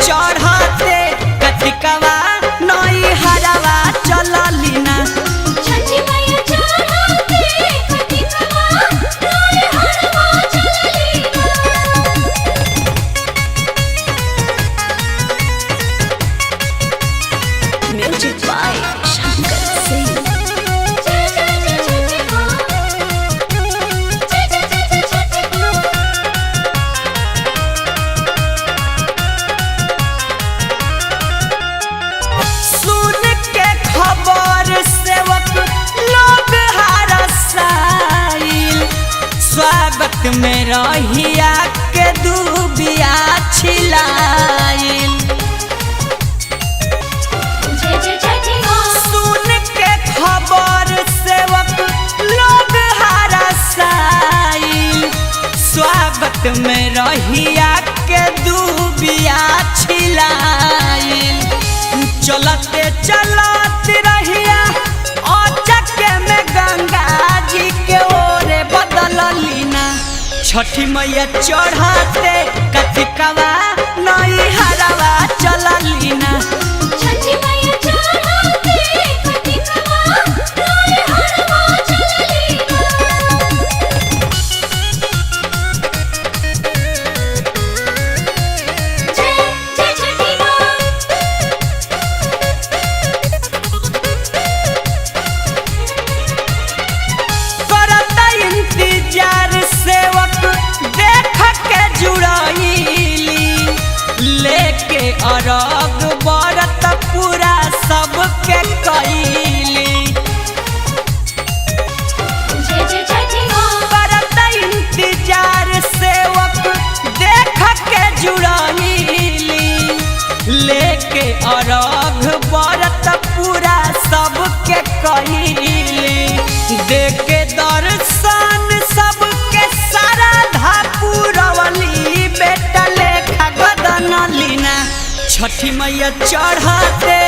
चढ़ते कतिकवा नई हरवा चललीना। छठी मैया चढ़ते कतिकवा नई हरवा चललीना। Music by Shankar Singh. जय जय जय छठी माँ, जय जय जय जय छठी माँ। सुन के खबर सेवक लोग हरसाइल, स्वागत में रहिया के दुबिया छिलाइल। जय जय छठी माँ, सुन के खबर सेवक लोग हरसाइल, स्वागत में रहिया के दुबिया छिलाइल। चलते चलत रहिया अचके में गंगा जी के ओरे बदललीना। छठी मैया चढ़ते कतिकवा नई हरवा चललीना। छठी मैया चढ़ते कतिकवा नई हरवा चललीना। जय जय छठी माँ, करता इंतजार सेवक देख के जुड़ैली, लेके अरग बरत पूरा सबके कैली। जय जय छठी माँ, करता इंतजार सेवक देख के जुड़ैली, लेके अरग बरत पूरा सबके कैली। देखे दर्शन सबके सारा धापुरवली, बेटा लेखा गदन लीना। छठी मैया चढ़ते